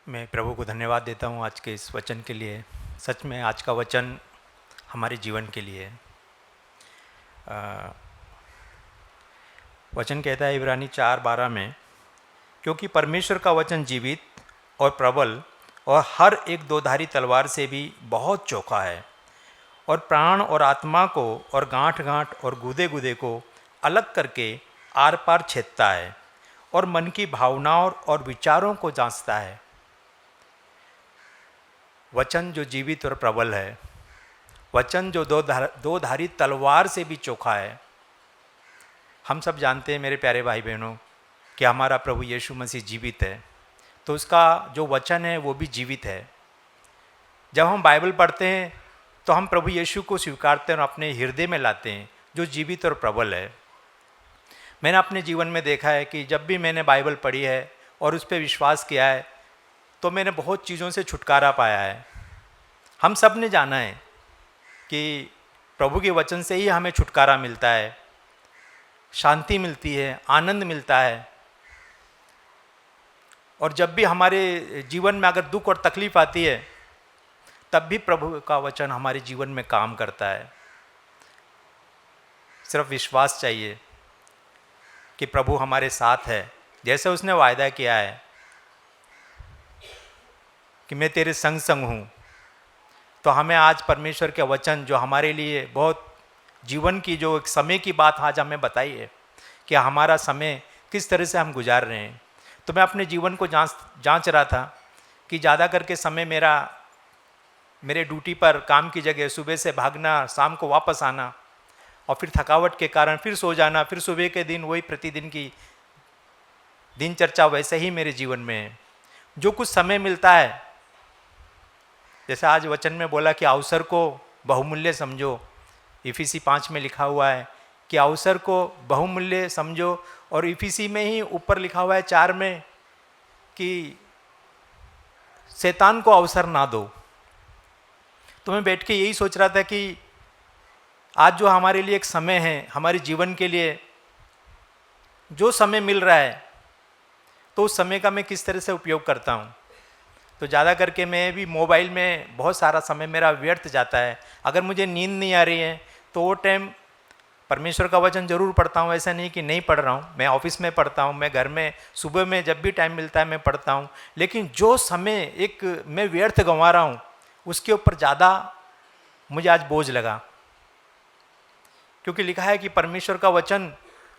मैं प्रभु को धन्यवाद देता हूँ आज के इस वचन के लिए। सच में आज का वचन हमारे जीवन के लिए है। वचन कहता है इब्रानी 4:12 में, क्योंकि परमेश्वर का वचन जीवित और प्रबल और हर एक दोधारी तलवार से भी बहुत चोखा है और प्राण और आत्मा को और गांठ गांठ और गुदे गुदे को अलग करके आर पार छेदता है और मन की भावनाओं और विचारों को जांचता है। वचन जो जीवित और प्रबल है, वचन जो दो धारी तलवार से भी चोखा है। हम सब जानते हैं मेरे प्यारे भाई बहनों कि हमारा प्रभु यीशु मसीह जीवित है, तो उसका जो वचन है वो भी जीवित है। जब हम बाइबल पढ़ते हैं तो हम प्रभु यीशु को स्वीकारते हैं और अपने हृदय में लाते हैं जो जीवित और प्रबल है। मैंने अपने जीवन में देखा है कि जब भी मैंने बाइबल पढ़ी है और उस पर विश्वास किया है तो मैंने बहुत चीज़ों से छुटकारा पाया है। हम सब ने जाना है कि प्रभु के वचन से ही हमें छुटकारा मिलता है, शांति मिलती है, आनंद मिलता है। और जब भी हमारे जीवन में अगर दुख और तकलीफ आती है तब भी प्रभु का वचन हमारे जीवन में काम करता है। सिर्फ विश्वास चाहिए कि प्रभु हमारे साथ है, जैसे उसने वायदा किया है कि मैं तेरे संग संग हूँ। तो हमें आज परमेश्वर के वचन जो हमारे लिए बहुत जीवन की जो एक समय की बात आज हमें बताई है कि हमारा समय किस तरह से हम गुजार रहे हैं। तो मैं अपने जीवन को जांच रहा था कि ज़्यादा करके समय मेरे ड्यूटी पर, काम की जगह सुबह से भागना, शाम को वापस आना और फिर थकावट के कारण फिर सो जाना, फिर सुबह के दिन वही प्रतिदिन की दिनचर्या वैसे ही मेरे जीवन में है। जो कुछ समय मिलता है, जैसे आज वचन में बोला कि अवसर को बहुमूल्य समझो, इफिसी 5 में लिखा हुआ है कि अवसर को बहुमूल्य समझो, और इफिसी में ही ऊपर लिखा हुआ है 4 में कि शैतान को अवसर ना दो। तो मैं बैठ के यही सोच रहा था कि आज जो हमारे लिए एक समय है, हमारे जीवन के लिए जो समय मिल रहा है, तो उस समय का मैं किस तरह से उपयोग करता हूँ। तो ज़्यादा करके मैं भी मोबाइल में बहुत सारा समय मेरा व्यर्थ जाता है। अगर मुझे नींद नहीं आ रही है तो वो टाइम परमेश्वर का वचन ज़रूर पढ़ता हूँ, ऐसा नहीं कि नहीं पढ़ रहा हूँ। मैं ऑफिस में पढ़ता हूँ, मैं घर में सुबह में जब भी टाइम मिलता है मैं पढ़ता हूँ। लेकिन जो समय एक मैं व्यर्थ गंवा रहा हूँ उसके ऊपर ज़्यादा मुझे आज बोझ लगा, क्योंकि लिखा है कि परमेश्वर का वचन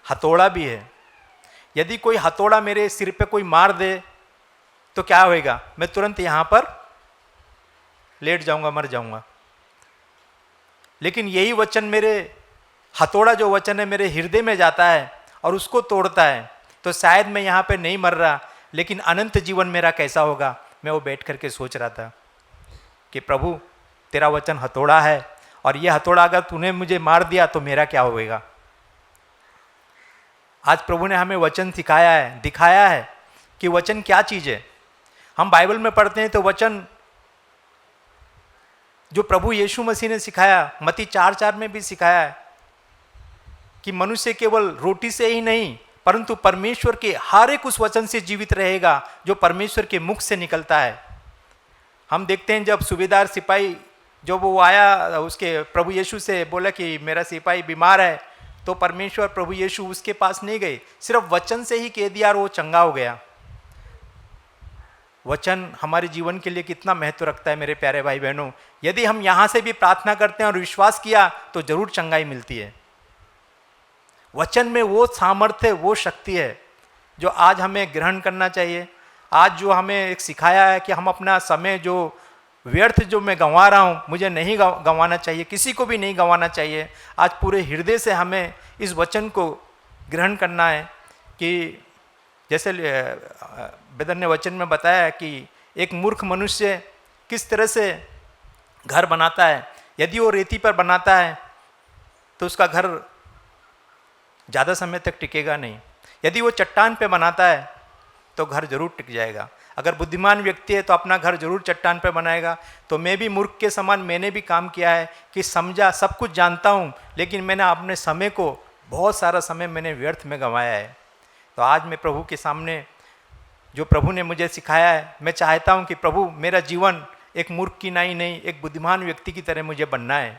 हथौड़ा भी है। यदि कोई हथौड़ा मेरे सिर पे कोई मार दे तो क्या होएगा, मैं तुरंत यहाँ पर लेट जाऊंगा, मर जाऊंगा। लेकिन यही वचन, मेरे हथौड़ा जो वचन है मेरे हृदय में जाता है और उसको तोड़ता है, तो शायद मैं यहाँ पे नहीं मर रहा, लेकिन अनंत जीवन मेरा कैसा होगा। मैं वो बैठ करके सोच रहा था कि प्रभु तेरा वचन हथौड़ा है, और ये हथौड़ा अगर तूने मुझे मार दिया तो मेरा क्या होएगा। आज प्रभु ने हमें वचन सिखाया है, दिखाया है कि वचन क्या चीज़ है। हम बाइबल में पढ़ते हैं तो वचन जो प्रभु यीशु मसीह ने सिखाया, मत्ती 4:4 में भी सिखाया है कि मनुष्य केवल रोटी से ही नहीं परंतु परमेश्वर के हर एक उस वचन से जीवित रहेगा जो परमेश्वर के मुख से निकलता है। हम देखते हैं जब सूबेदार सिपाही जब वो आया, उसके प्रभु यीशु से बोला कि मेरा सिपाही बीमार है, तो परमेश्वर प्रभु यीशु उसके पास नहीं गए, सिर्फ वचन से ही कह दिया और वो चंगा हो गया। वचन हमारे जीवन के लिए कितना महत्व रखता है मेरे प्यारे भाई बहनों। यदि हम यहाँ से भी प्रार्थना करते हैं और विश्वास किया तो जरूर चंगाई मिलती है। वचन में वो सामर्थ्य, वो शक्ति है जो आज हमें ग्रहण करना चाहिए। आज जो हमें एक सिखाया है कि हम अपना समय जो व्यर्थ जो मैं गंवा रहा हूँ, मुझे नहीं गंवाना चाहिए, किसी को भी नहीं गंवाना चाहिए। आज पूरे हृदय से हमें इस वचन को ग्रहण करना है कि जैसे वेदन ने वचन में बताया है कि एक मूर्ख मनुष्य किस तरह से घर बनाता है। यदि वो रेती पर बनाता है तो उसका घर ज़्यादा समय तक टिकेगा नहीं। यदि वो चट्टान पे बनाता है तो घर जरूर टिक जाएगा। अगर बुद्धिमान व्यक्ति है तो अपना घर जरूर चट्टान पे बनाएगा। तो मैं भी मूर्ख के समान मैंने भी काम किया है कि समझा, सब कुछ जानता हूँ, लेकिन मैंने अपने समय को, बहुत सारा समय मैंने व्यर्थ में गंवाया है। तो आज मैं प्रभु के सामने जो प्रभु ने मुझे सिखाया है, मैं चाहता हूँ कि प्रभु मेरा जीवन एक मूर्ख की नहीं, एक बुद्धिमान व्यक्ति की तरह मुझे बनना है।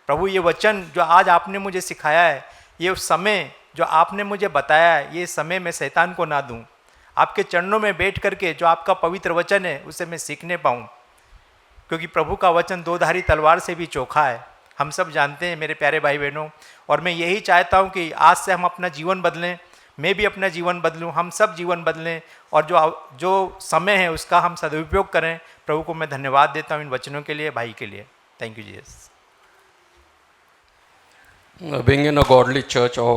प्रभु ये वचन जो आज आपने मुझे सिखाया है, ये समय जो आपने मुझे बताया है, ये समय मैं शैतान को ना दूं। आपके चरणों में बैठ करके जो आपका पवित्र वचन है उसे मैं सीखने पाऊं, क्योंकि प्रभु का वचन दो-धारी तलवार से भी चोखा है, हम सब जानते हैं मेरे प्यारे भाई बहनों। और मैं यही चाहता हूं कि आज से हम अपना जीवन बदलें, मैं भी अपना जीवन बदलूं, हम सब जीवन बदलें और जो समय है उसका हम सदुपयोग करें। प्रभु को मैं धन्यवाद देता हूं इन वचनों के लिए, भाई के लिए। Thank you Jesus. Being in a godly church or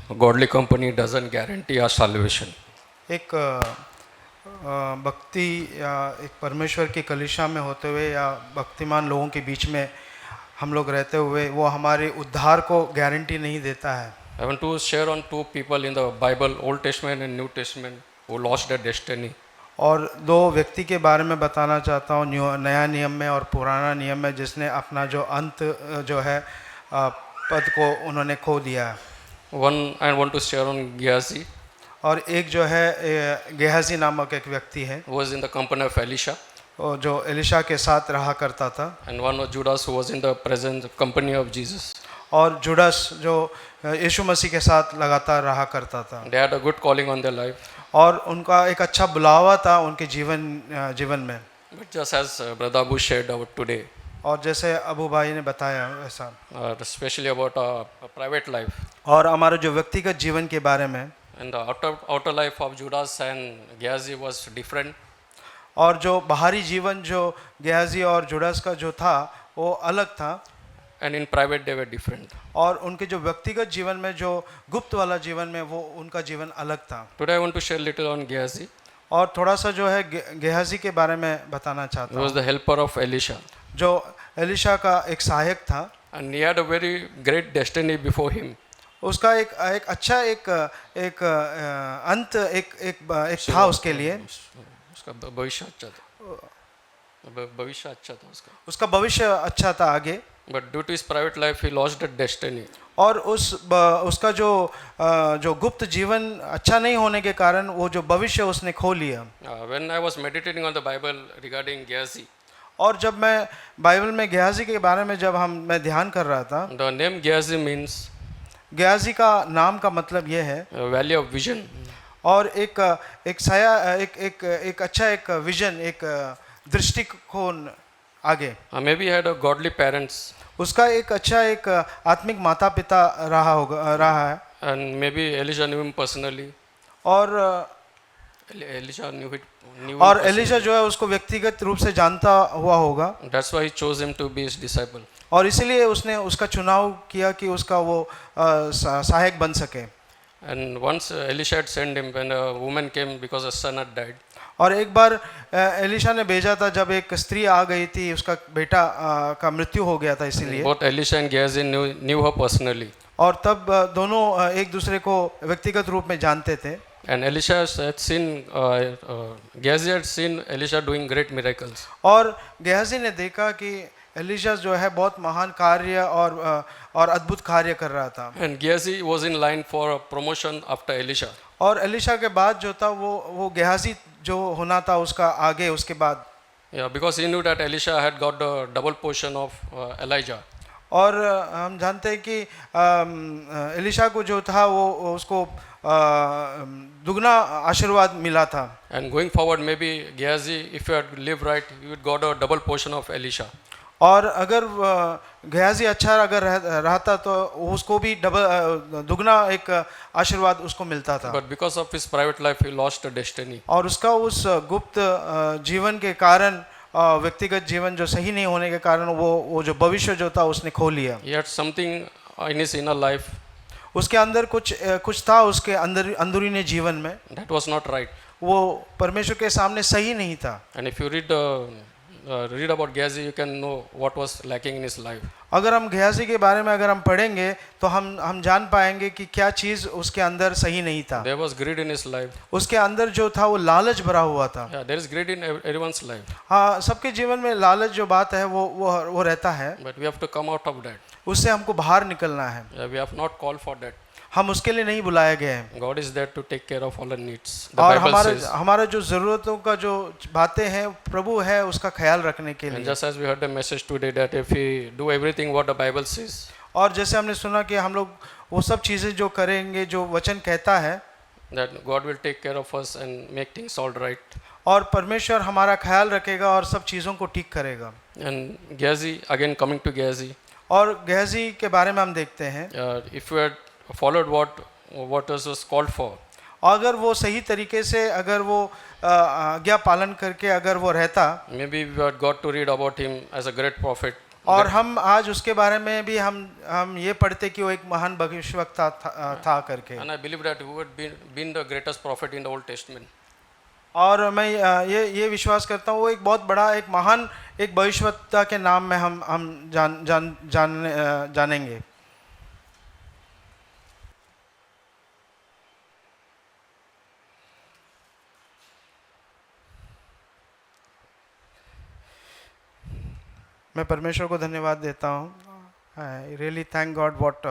a godly company doesn't guarantee our salvation. एक भक्ति या एक परमेश्वर की कलीसिया में होते हुए या भक्तिमान लोगों के बीच में हम लोग रहते हुए वो हमारे उद्धार को गारंटी नहीं देता है। I want to share on two people in the Bible, Old Testament and New Testament, who lost their destiny. और दो व्यक्ति के बारे में बताना चाहता हूँ, नया नियम में और पुराना नियम में, जिसने अपना जो अंत जो है पद को उन्होंने खो दिया है। One I want to share on Gehazi, और एक जो है गेहाजी नामक एक व्यक्ति है, who was in the company of Elisha, जो एलिशा के साथ रहा करता था। and one was Judas, who was in the present company of Jesus. और जुडास जो यीशु मसीह के साथ लगातार रहा करता था। They had a good calling on their life. और उनका एक अच्छा बुलावा था उनके जीवन में। But just as Brother Abu shared about today, और जैसे अबू भाई ने बताया वैसा, especially about a private life, और हमारे जो व्यक्तिगत जीवन के बारे में, and the outer life of Judas and Gehazi was different. और जो बाहरी जीवन जो गेहाजी और जुडास का जो था वो अलग था, And in private they were different. और उनके जो व्यक्तिगत जीवन में जो गुप्त वाला जीवन में वो उनका जीवन अलग था। Today I want to share little on Gehazi. और थोड़ा सा जो है गेहाजी के बारे में बताना He चाहता was हूँ, the helper of Elisha, जो एलिशा का एक सहायक था। and he had a very great destiny before him. उसका एक अच्छा एक अंत एक था उसके लिए, उसका भविष्य अच्छा था, भविष्य अच्छा था उसका भविष्य अच्छा था आगे। But due to his private life, he lost that destiny. और उसका जो गुप्त जीवन अच्छा नहीं होने के कारण वो जो भविष्य उसने खो लिया। When I was meditating on the Bible regarding Gehazi, और जब मैं बाइबल में गेहाजी के बारे में मैं ध्यान कर रहा था, the name Gehazi means Gehazi का नाम का मतलब ये है valley of vision. और एक साया एक अच्छा एक विजन, एक दृष्टिकोण आगे। Maybe he had a godly parents, उसका एक अच्छा एक आत्मिक माता पिता रहा है। and maybe Elisha knew him personally. और Elisha knew him एलिशा जो है उसको व्यक्तिगत रूप से जानता हुआ होगा। That's why he chose him to be his disciple. और इसीलिए उसने उसका चुनाव किया कि उसका वो सहायक बन सके। And once Elisha had sent him when a woman came because her son had died. और एक बार एलिशा ने भेजा था जब एक स्त्री आ गई थी, उसका बेटा का मृत्यु हो गया था, इसीलिए। Both Elisha and Gehazi knew her personally. और तब दोनों एक दूसरे को व्यक्तिगत रूप में जानते थे। And Elisha had seen, Gehazi had seen Elisha doing great miracles. और गेहाजी ने देखा कि एलिशा जो है बहुत महान कार्य और अद्भुत कार्य कर रहा था। And Gehazi was in line for a promotion after Elisha. और एलिशा के बाद जो था वो गेहाजी जो होना था उसका आगे उसके बाद। Yeah, because he knew that Elisha had got the double portion of Elijah. और हम जानते हैं कि एलिशा को जो था वो उसको दुगना आशीर्वाद मिला था। And going forward, maybe Gehazi, if he had lived right, he would got a double portion of Elisha. और अगर गेहाजी अच्छा अगर रहता तो उसको भी दुगना एक आशीर्वाद उसको मिलता था। But because of his private life, he lost the destiny. और उसका उस गुप्त जीवन के कारण, व्यक्तिगत जीवन जो सही नहीं होने के कारण वो जो भविष्य जो था उसने खो लिया। He had something in his inner life उसके अंदर कुछ था उसके अंदरूनी जीवन में, that was not right. वो परमेश्वर के सामने सही नहीं था। And if you read about Gehazi, you can know what was lacking in his life. अगर हम गेहाजी के बारे में अगर हम पढ़ेंगे तो हम जान पाएंगे कि क्या चीज़ उसके अंदर सही नहीं था। There was greed in his life. उसके अंदर जो था वो लालच भरा हुआ था। Yeah, there is greed in everyone's life. हाँ, सबके जीवन में लालच जो बात है वो रहता है। But we have to come out of that. उससे हमको बाहर निकलना है। Yeah, we have not called for that. हम उसके लिए नहीं बुलाए गए हैं। God is there to take care of all our needs. The और Bible says, हमारा जो ज़रूरतों का जो बातें हैं प्रभु है उसका ख्याल रखने के and लिए। just as we heard the message today, that if we do everything what the Bible says, और जैसे हमने सुना कि हम लोग वो सब चीज़ें जो करेंगे जो वचन कहता है, that God will take care of us and make things all right. और परमेश्वर हमारा ख्याल रखेगा और सब चीज़ों को ठीक करेगा। And Gehazi, again coming to Gehazi, और गेहजी के बारे में हम देखते हैं, if you had followed what was called for, अगर वो सही तरीके से अगर वो आज्ञा पालन करके अगर वो रहता, maybe we had got to read about him as a great prophet. और हम आज उसके बारे में भी हम ये पढ़ते कि वो एक महान भविष्यवक्ता था करके। And I believe that he would been the greatest prophet in the Old Testament. और मैं ये विश्वास करता हूँ वो एक बहुत बड़ा एक महान एक भविष्यवक्ता के नाम में हम जानेंगे। मैं परमेश्वर को धन्यवाद देता हूँ। I really thank God what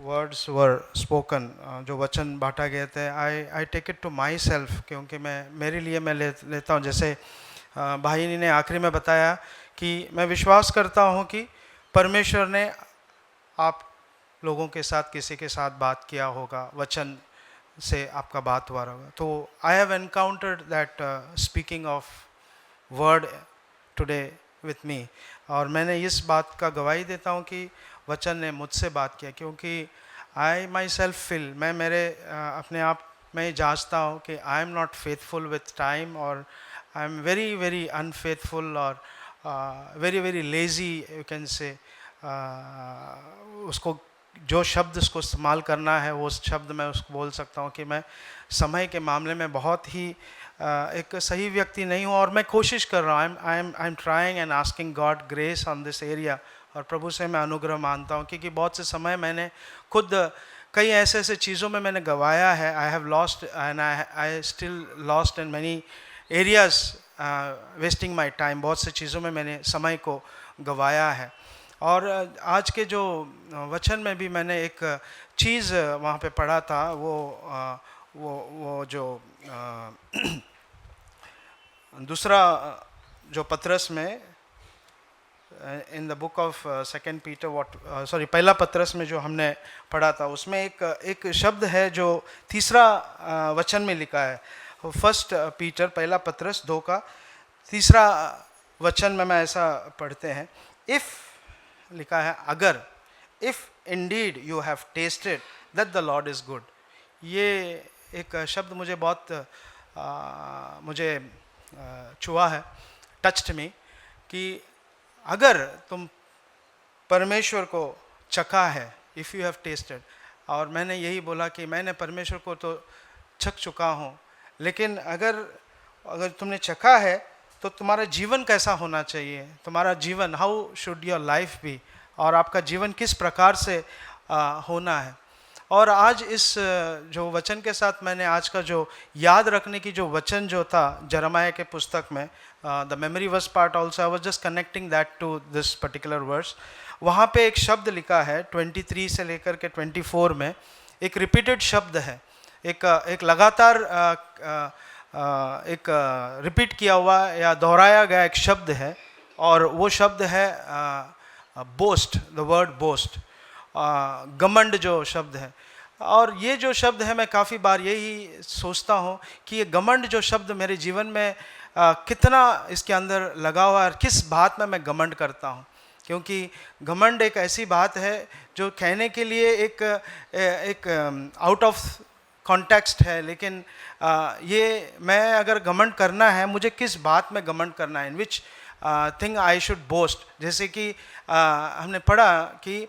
words were spoken, जो वचन बांटा गए थे। I take it to my self, क्योंकि मेरे लिए मैं लेता हूँ। जैसे भाई ने आखिरी में बताया कि मैं विश्वास करता हूँ कि परमेश्वर ने आप लोगों के साथ किसी के साथ बात किया होगा, वचन से आपका बात हुआ होगा। तो I have encountered that speaking of word today with me, और मैंने इस बात का गवाही देता हूँ कि वचन ने मुझसे बात किया, क्योंकि आई माई सेल्फ फील, मैं मेरे अपने आप में जांचता हूँ कि I am not faithful with time, और I am very very unfaithful, और very very lazy you can say. उसको जो शब्द उसको इस्तेमाल करना है वो शब्द मैं उसको बोल सकता हूँ कि मैं समय के मामले में बहुत ही एक सही व्यक्ति नहीं हूँ, और मैं कोशिश कर रहा हूँ। I am trying and asking God grace on this area, और प्रभु से मैं अनुग्रह मानता हूँ, क्योंकि बहुत से समय मैंने खुद कई ऐसे चीज़ों में मैंने गवाया है। I have lost and I still lost in many areas, wasting my time. बहुत से चीज़ों में मैंने समय को गवाया है। और आज के जो वचन में भी मैंने एक चीज़ वहाँ पे पढ़ा था, वो जो दूसरा जो पत्रस में in the book of second Peter पहला पत्रस में जो हमने पढ़ा था, उसमें एक शब्द है जो तीसरा वचन में लिखा है। फर्स्ट पीटर पहला पत्रस 2 का तीसरा वचन में मैं ऐसा पढ़ते हैं, इफ़ लिखा है, अगर, if Indeed you have tested that the Lord is good. ये एक शब्द मुझे बहुत छुआ है, टच्ड मी, कि अगर तुम परमेश्वर को चखा है, इफ़ यू हैव टेस्टेड, और मैंने यही बोला कि मैंने परमेश्वर को तो चख चुका हूँ, लेकिन अगर तुमने चखा है तो तुम्हारा जीवन कैसा होना चाहिए, तुम्हारा जीवन, how should your life be, और आपका जीवन किस प्रकार से होना है। और आज इस जो वचन के साथ मैंने आज का जो याद रखने की जो वचन जो था जरमाया के पुस्तक में, the memory verse part also, I was just connecting that to this particular verse. वहाँ पे एक शब्द लिखा है 23 से लेकर के 24 में, एक रिपीटेड शब्द है, एक लगातार एक रिपीट किया हुआ या दोहराया गया एक शब्द है, और वो शब्द है बोस्ट, द वर्ड बोस्ट, घमंड जो शब्द है। और ये जो शब्द है, मैं काफ़ी बार यही सोचता हूँ कि ये घमंड जो शब्द मेरे जीवन में कितना इसके अंदर लगा हुआ है, और किस बात में मैं घमंड करता हूँ। क्योंकि घमंड एक ऐसी बात है जो कहने के लिए एक आउट ऑफ कॉन्टेक्स्ट है, लेकिन ये मैं अगर घमंड करना है, मुझे किस बात में घमंड करना है, in which thing I should boast. जैसे कि हमने पढ़ा कि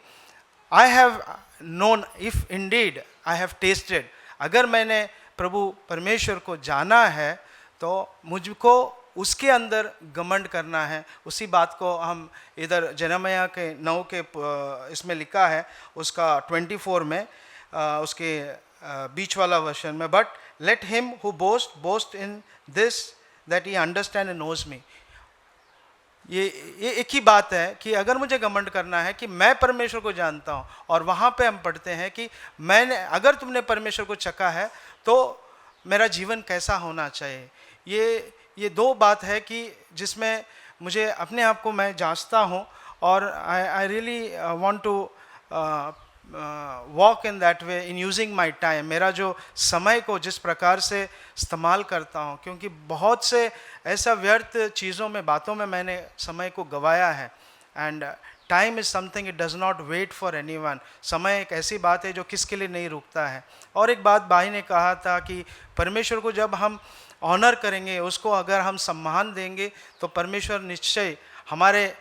I have known, if indeed I have tested, अगर मैंने प्रभु परमेश्वर को जाना है तो मुझको उसके अंदर घमंड करना है। उसी बात को हम इधर जरमाया के 9 के इसमें लिखा है, उसका 24 में उसके बीच वाला वर्षन में, but let him who boast in this that he understand and knows me. ये एक ही बात है कि अगर मुझे घमंड करना है कि मैं परमेश्वर को जानता हूँ, और वहाँ पे हम पढ़ते हैं कि मैंने, अगर तुमने परमेश्वर को चखा है तो मेरा जीवन कैसा होना चाहिए। ये दो बात है कि जिसमें मुझे अपने आप को मैं जांचता हूँ, और I really want to walk in that way in using my time. मेरा जो समय को जिस प्रकार से इस्तेमाल करता हूँ, क्योंकि बहुत से ऐसा व्यर्थ चीज़ों में, बातों में मैंने समय को गवाया है। And time is something, it does not wait for anyone. समय एक ऐसी बात है जो किसके लिए नहीं रुकता है। और एक बात भाई ने कहा था कि परमेश्वर को जब हम ऑनर करेंगे, उसको अगर हम सम्मान देंगे, तो परमेश्वर निश्चय हमारे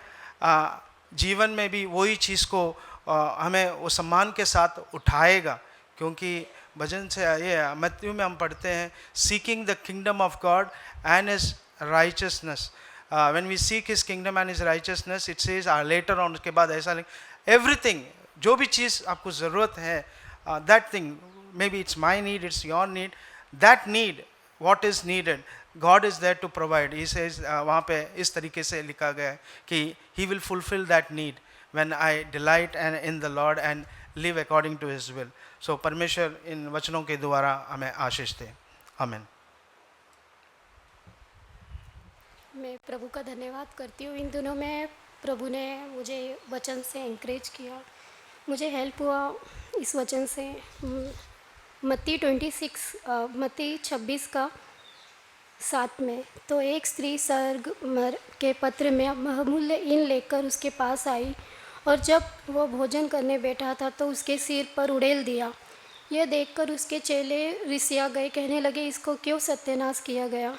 जीवन में भी वही चीज़ को हमें वो सम्मान के साथ उठाएगा। क्योंकि भजन से ये मत्ती में हम पढ़ते हैं, seeking the kingdom of God and his righteousness. When we seek his kingdom and his righteousness, it says later on, उसके बाद ऐसा एवरीथिंग, जो भी चीज़ आपको ज़रूरत है, that thing, may be it's my need, it's your need, that need, what is needed, God is there to provide. He says, वहाँ पे इस तरीके से लिखा गया है कि He will fulfill that need when I delight and in the Lord and live according to His will. So परमेश्वर इन वचनों के द्वारा हमें आशीष दे। आमीन। मैं प्रभु का धन्यवाद करती हूँ। इन दिनों में प्रभु ने मुझे वचन से एंकरेज किया, मुझे हेल्प हुआ इस वचन से। मत्ती 26 का 7 में, तो एक स्त्री स्वर्ग के पत्र में बहुमूल्य ईन लेकर उसके पास आई, और जब वो भोजन करने बैठा था तो उसके सिर पर उड़ेल दिया। यह देखकर उसके चेले रिसिया गए, कहने लगे, इसको क्यों सत्यानाश किया गया?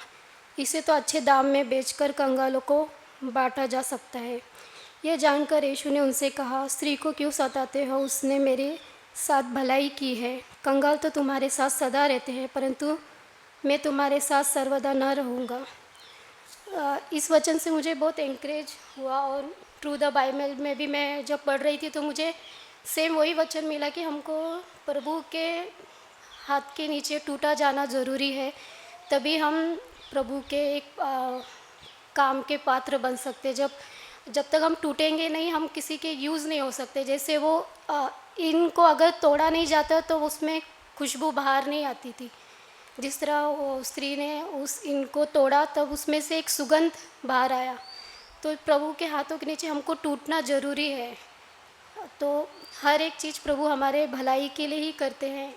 इसे तो अच्छे दाम में बेचकर कंगालों को बांटा जा सकता है। यह जानकर यीशु ने उनसे कहा, स्त्री को क्यों सताते हो? उसने मेरे साथ भलाई की है। कंगाल तो तुम्हारे साथ सदा रहते हैं, परंतु मैं तुम्हारे साथ सर्वदा न रहूँगा। इस वचन से मुझे बहुत एंकरेज हुआ। और थ्रू द बाइबल में भी मैं जब पढ़ रही थी तो मुझे सेम वही वचन मिला कि हमको प्रभु के हाथ के नीचे टूटा जाना ज़रूरी है, तभी हम प्रभु के एक काम के पात्र बन सकते। जब तक हम टूटेंगे नहीं, हम किसी के यूज़ नहीं हो सकते। जैसे वो इनको अगर तोड़ा नहीं जाता तो उसमें खुशबू बाहर नहीं आती थी, जिस तरह वो स्त्री ने उस इनको तोड़ा तब उसमें से एक सुगंध बाहर आया। तो प्रभु के हाथों के नीचे हमको टूटना ज़रूरी है। तो हर एक चीज़ प्रभु हमारे भलाई के लिए ही करते हैं।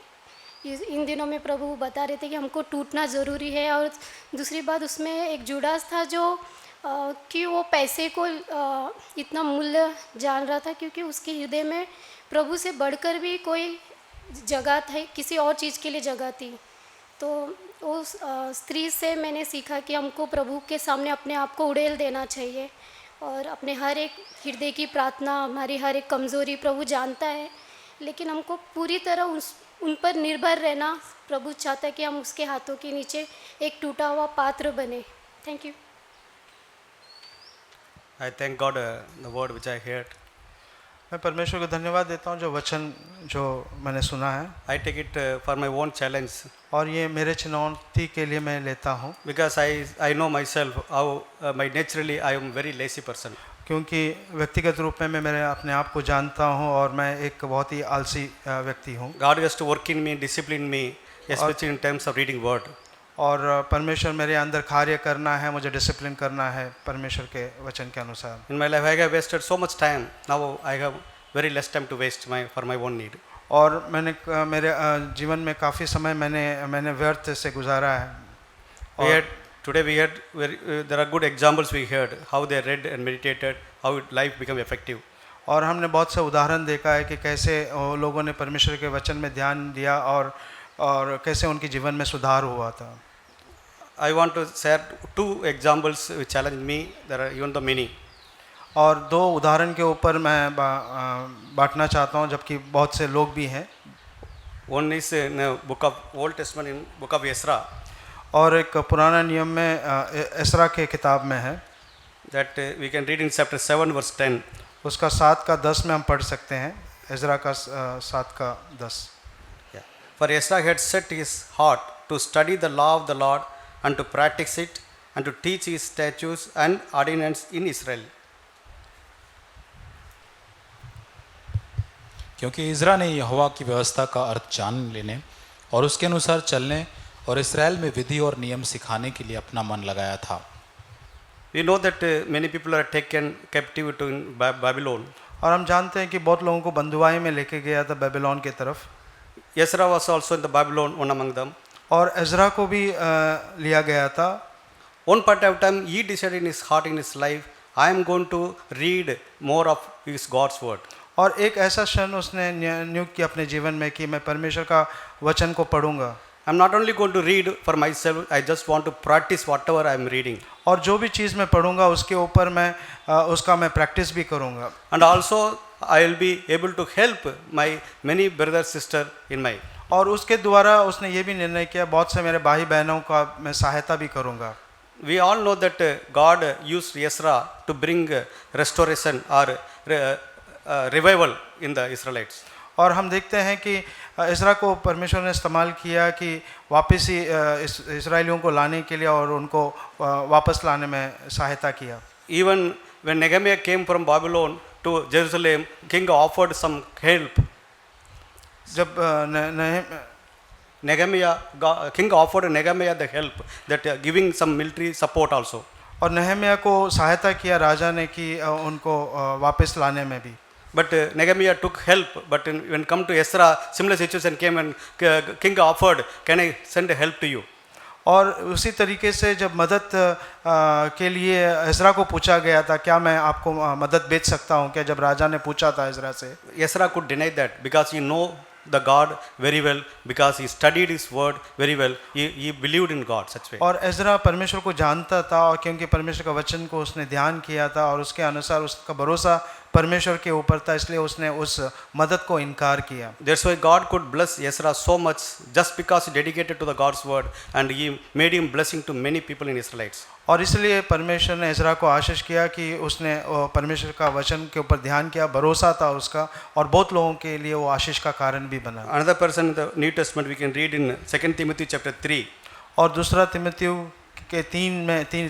इन दिनों में प्रभु बता रहे थे कि हमको टूटना ज़रूरी है। और दूसरी बात, उसमें एक जुडास था जो कि वो पैसे को इतना मूल्य जान रहा था, क्योंकि उसके हृदय में प्रभु से बढ़कर भी कोई जगह थी, किसी और चीज़ के लिए जगह थी। तो उस स्त्री से मैंने सीखा कि हमको प्रभु के सामने अपने आप को उड़ेल देना चाहिए, और अपने हर एक हृदय की प्रार्थना, हमारी हर एक कमज़ोरी प्रभु जानता है, लेकिन हमको पूरी तरह उन पर निर्भर रहना प्रभु चाहता है कि हम उसके हाथों के नीचे एक टूटा हुआ पात्र बने। Thank you. I thank God the word which I heard. मैं परमेश्वर को धन्यवाद देता हूँ जो वचन जो मैंने सुना है, I take it for my own challenge और ये मेरे चुनौती के लिए मैं लेता हूँ, because I know myself how my naturally I am very lazy person. क्योंकि व्यक्तिगत रूप में मैं मेरे अपने आप को जानता हूँ और मैं एक बहुत ही आलसी व्यक्ति हूँ। God has to work in me, discipline me, especially in terms of reading word. और परमेश्वर मेरे अंदर कार्य करना है, मुझे डिसिप्लिन करना है परमेश्वर के वचन के अनुसार। In my life I have wasted so much time. Now I have very less time to waste for my own need. और मैंने मेरे जीवन में काफ़ी समय मैंने व्यर्थ से गुजारा है। Today we had there are good examples we heard how they read and meditated, how life become effective. और हमने बहुत से उदाहरण देखा है कि कैसे लोगों ने परमेश्वर के वचन में ध्यान दिया और कैसे उनके जीवन में सुधार हुआ था। I want to share two examples which challenge me. There are even the many. और दो उदाहरण के ऊपर मैं बांटना चाहता हूँ, जबकि बहुत से लोग भी हैं। One is in the book of Old Testament, in book of Ezra. और एक पुराना नियम में एसरा के किताब में है, that we can read in chapter 7 verse 10. उसका 7 का 10 में हम पढ़ सकते हैं। एजरा का 7 का 10। For Ezra had set his heart to study the law of the Lord and to practice it, and to teach his statutes and ordinances in Israel. क्योंकि इज़रा ने यहोवा की व्यवस्था का अर्थ जान लेने और उसके अनुसार चलने और इस्राएल में विधि और नियम सिखाने के लिए अपना मन लगाया था. We know that many people are taken captive to Babylon. और हम जानते हैं कि बहुत लोगों को बंधुआई में लेके गया था बेबीलोन की तरफ, Ezra was also in the Babylon, one among them. और एजरा को भी लिया गया था. One part of time he decided in his heart, in his life, I am going to read more of his God's word. और एक ऐसा क्षण उसने नियुक्त किया अपने जीवन में कि मैं परमेश्वर का वचन को पढ़ूंगा. I'm not only going to read for myself, I just want to practice whatever I am reading. और जो भी चीज़ मैं पढ़ूंगा उसके ऊपर मैं उसका मैं प्रैक्टिस भी करूंगा. And also I will be able to help my many brother sister in my. और उसके द्वारा उसने ये भी निर्णय किया बहुत से मेरे भाई बहनों का मैं सहायता भी करूंगा. We all know that God used Ezra to bring restoration or revival in the Israelites. और हम देखते हैं कि इस्रा को परमेश्वर ने इस्तेमाल किया कि वापस ही इसराइलियों को लाने के लिए और उनको वापस लाने में सहायता किया. Even when Nehemiah came from Babylon to Jerusalem, king offered some help. जब King offered Nehemiah the help, that giving some military support also. और नहम्याह को सहायता किया राजा ने कि उनको वापस लाने में भी. But Nehemiah took help. But when come to Ezra, similar situation came and king offered, can I send help to you? और उसी तरीके से जब मदद के लिए एजरा को पूछा गया था क्या मैं आपको मदद भेज सकता हूँ क्या, जब राजा ने पूछा था एजरा से, Ezra could deny that because he know the God very well, because he studied his word very well. He believed in God such way. और एजरा परमेश्वर को जानता था और क्योंकि परमेश्वर का वचन को उसने ध्यान किया था और उसके अनुसार उसका भरोसा परमेश्वर के ऊपर था, इसलिए उसने उस मदद को इनकार किया. That's why God could bless Ezra so much just because he dedicated to the God's word and he made him blessing to many people in Israelites. और इसलिए परमेश्वर ने एजरा को आशीष किया कि उसने परमेश्वर का वचन के ऊपर ध्यान किया, भरोसा था उसका और बहुत लोगों के लिए वो आशीष का कारण भी बना. Another person in the New Testament we can read in 2 Timothy chapter 3. और दूसरा तिमुथियुस के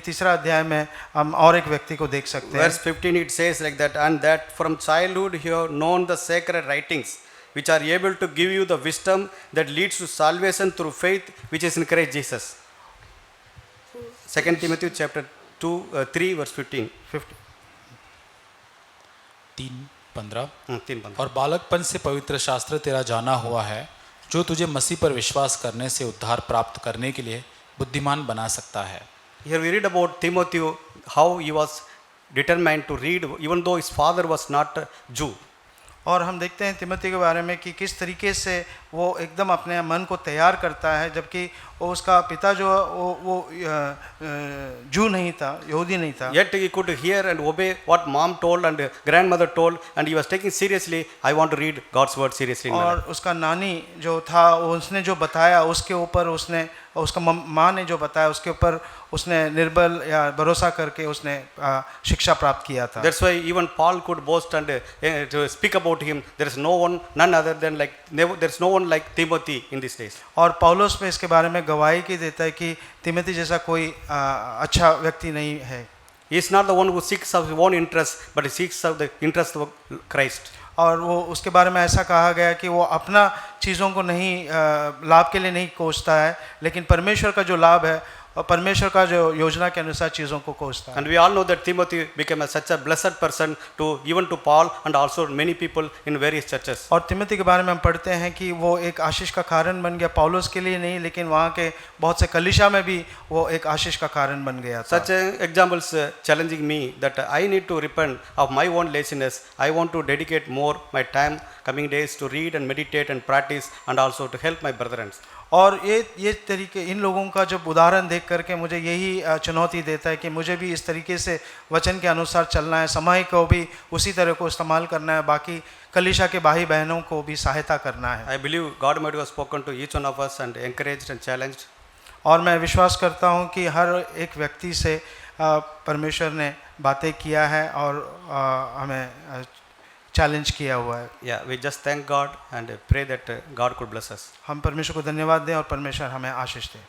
तीसरा अध्याय में हम और एक व्यक्ति को देख सकते हैं. Verse 15 it says like that, and that from childhood you have known the sacred writings which are able to give you the wisdom that leads to salvation through faith which is in Christ Jesus. 2 Timothy chapter 3 verse 15. 3:15 और बालकपन से पवित्र शास्त्र तेरा जाना हुआ है जो तुझे मसीह पर विश्वास करने से उद्धार प्राप्त करने के लिए बुद्धिमान बना सकता है. Here we read about Timothy, how he was determined to read even though his father was not a Jew. और हम देखते हैं तिमोथी के बारे में कि किस तरीके से वो एकदम अपने मन को तैयार करता है, जबकि वो उसका पिता जो वो जू नहीं था, यहूदी नहीं था. Yet he could hear and obey what mom told and grandmother told, and he was taking seriously, I want to read God's word seriously. और उसका नानी जो था उसने जो बताया उसके ऊपर उसने, उसका माँ ने जो बताया उसके ऊपर उसने निर्बल या भरोसा करके उसने शिक्षा प्राप्त किया था. That's why even Paul could boast and to speak about him. There is no one, none other than like, there is no one like Timothy in these days. और पौलुस में इसके बारे में गवाही की देता है कि तिमोथी जैसा कोई अच्छा व्यक्ति नहीं है. He is not the one who seeks of his own interest, but he seeks of the interest of Christ. और वो उसके बारे में ऐसा कहा गया कि वो अपना चीज़ों को नहीं लाभ के लिए नहीं कोसता है, लेकिन परमेश्वर का जो लाभ है और परमेश्वर का जो योजना के अनुसार चीज़ों को कोसता है. And we all know that Timothy became such a blessed person to even to Paul and also many people in various churches. और तिमोथी के बारे में हम पढ़ते हैं कि वो एक आशीष का कारण बन गया, पौलुस के लिए नहीं लेकिन वहाँ के बहुत से कलीसिया में भी वो एक आशीष का कारण बन गया था. Such examples challenging me that I need to repent of my own laziness. I want to dedicate more my time coming days to read and meditate and practice and also to help my brethren. और ये तरीके इन लोगों का जब उदाहरण देख करके मुझे यही चुनौती देता है कि मुझे भी इस तरीके से वचन के अनुसार चलना है, समय को भी उसी तरह को इस्तेमाल करना है, बाकी कलीसिया के भाई बहनों को भी सहायता करना है. I believe God might have spoken to each one of us and encouraged and challenged. और मैं विश्वास करता हूँ कि हर एक व्यक्ति से परमेश्वर ने बातें किया है और हमें चैलेंज किया हुआ है. Yeah, we just thank God and pray that God could bless us. हम परमेश्वर को धन्यवाद दें और परमेश्वर हमें आशीष दे.